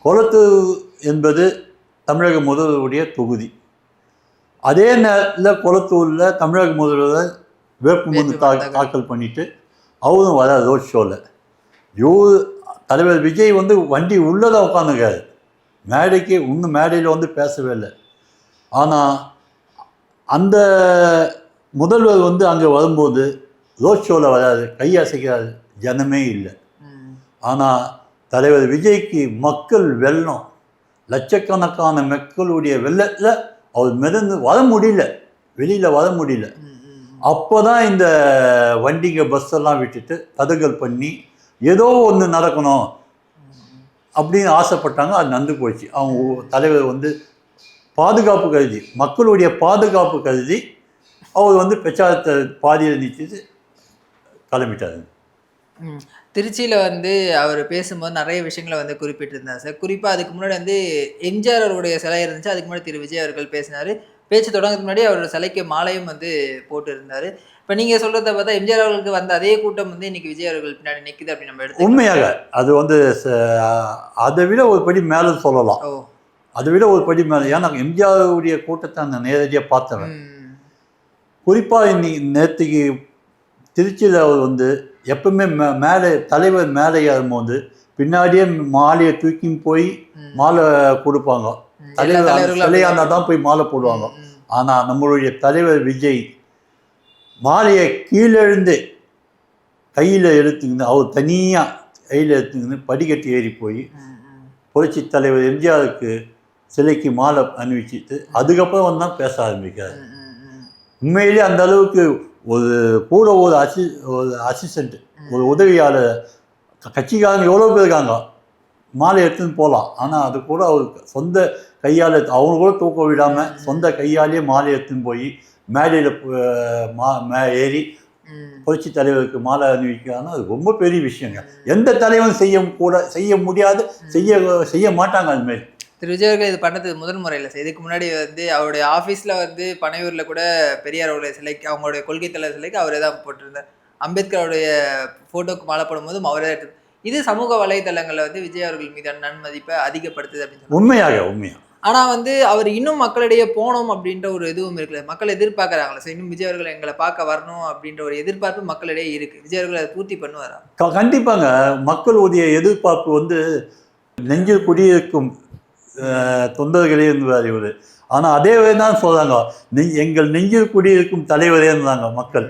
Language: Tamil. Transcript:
கொளத்தூர் என்பது தமிழக முதல்வருடைய தொகுதி. அதே நேரத்தில் கொளத்தூரில் தமிழக முதல்வர் வேட்புமனு தாக்கல் பண்ணிட்டு அவரும் வர ரோட் ஷோவில் தலைவர் விஜய் வண்டி உள்ளதாக உட்காந்துருக்காரு. மேடைக்கு இன்னும் மேடையில் பேசவே இல்லை. ஆனால் அந்த முதல்வர் அங்கே வரும்போது ரோட் ஷோவில் வராது, கையசைக்கிறாரு, ஜனமே இல்லை. ஆனால் தலைவர் விஜய்க்கு மக்கள் வெள்ளம், லட்சக்கணக்கான மக்களுடைய வெள்ளத்தில் அவர் மிதந்து வர முடியல, வெளியில் வர முடியல. அப்போ தான் இந்த வண்டிங்க பஸ்ஸெல்லாம் விட்டுட்டு தடுக்கல் பண்ணி ஏதோ ஒன்று நடக்கணும் அப்படின்னு ஆசைப்பட்டாங்க. அது நடந்து போச்சு. அவங்க தலைவர் பாதுகாப்பு கருதி, மக்களுடைய பாதுகாப்பு கருதி அவர் பிரச்சாரத்தை பாதியில் நிறுத்திட்டு கிளம்பிட்டாரு. திருச்சியில் அவர் பேசும்போது நிறைய விஷயங்களை குறிப்பிட்டிருந்தார் சார். குறிப்பாக அதுக்கு முன்னாடி எம்ஜிஆர் அவருடைய சிலை இருந்துச்சு. அதுக்கு முன்னாடி திரு விஜய் அவர்கள் பேசினார். பேச்சு தொடங்கிறதுக்கு முன்னாடி அவரோட சிலைக்கு மாலையும் போட்டு இருந்தார். இப்போ நீங்கள் சொல்கிறத பார்த்தா எம்ஜிஆர் அவர்களுக்கு வந்த அதே கூட்டம் இன்னைக்கு விஜய் அவர்கள் பின்னாடி நிற்குது அப்படின்னு நம்ம எடுத்து. உண்மையாக அது அதை விட ஒரு படி மேலே சொல்லலாம். அதை விட ஒரு படி மேலே. ஏன்னா எம்ஜிஆருடைய கூட்டத்தை நான் நேரடியாக பார்த்தவன். குறிப்பாக இன்னைக்கு நேற்றுக்கு திருச்சியில் அவர் எப்பவுமே மேலே தலைவர் மேலே ஏறும்போது பின்னாடியே மாலையை தூக்கின்னு போய் மாலை கொடுப்பாங்க. தலைவர் சிலையானா தான் போய் மாலை போடுவாங்க. ஆனால் நம்மளுடைய தலைவர் விஜய் மாலையை கீழெழுந்து கையில் எடுத்துக்கின்னு அவர் தனியாக கையில் எடுத்துக்கின்னு படிக்கட்டு ஏறி போய் புரட்சி தலைவர் எம்ஜிஆருக்கு சிலைக்கு மாலை அணிவிச்சிட்டு அதுக்கப்புறம் தான் பேச ஆரம்பிக்காரு. உண்மையிலே அந்த அளவுக்கு ஒரு அசிஸ்டண்ட், ஒரு உதவியாளர், கட்சிக்காரங்க எவ்வளோ பேர் இருக்காங்க, மாலை எடுத்துன்னு போகலாம். ஆனால் அது கூட அவர் சொந்த கையால் அவங்க கூட தூக்க விடாமல் சொந்த கையாலேயே மாலை எடுத்துன்னு போய் மேடையில் ஏறி புரட்சி தலைவருக்கு மாலை அணிவிக்கிறாங்கன்னா அது ரொம்ப பெரிய விஷயங்க. எந்த தலைவரும் செய்ய முடியாது, செய்ய மாட்டாங்க. அதுமாரி திரு விஜய் அவர்கள் இது பண்ணது முதல் முறையில் சார். இதுக்கு முன்னாடி அவருடைய ஆஃபீஸில் பனையூரில் கூட பெரியார் அவருடைய சிலைக்கு, அவங்களுடைய கொள்கை தலைவர் சிலைக்கு அவரே தான் போட்டிருந்தார். அம்பேத்கருடைய ஃபோட்டோக்கு மாலை போடும்போதும் அவரே எடுத்து. இது சமூக வலைதளங்களில் விஜய் அவர்கள் மீதான நன்மதிப்பை அதிகப்படுத்துது அப்படின்னு. உண்மையாக. ஆனால் அவர் இன்னும் மக்களிடையே போகணும் அப்படின்ற ஒரு இதுவும் இருக்குல்ல, மக்கள் எதிர்பார்க்குறாங்களே சார். இன்னும் விஜய் அவர்கள் எங்களை பார்க்க வரணும் அப்படின்ற ஒரு எதிர்பார்ப்பு மக்களிடையே இருக்குது. விஜய் அவர்கள் அதை பூர்த்தி பண்ணுவாரா? கண்டிப்பாங்க. மக்களுடைய எதிர்பார்ப்பு நெஞ்சில் குடியிருக்கும் தொண்டர்களே இருந்தார் இவர். ஆனால் அதே தான் சொல்கிறாங்க, எங்கள் நெஞ்சில் குடியிருக்கும் தலைவரே இருந்தாங்க மக்கள்.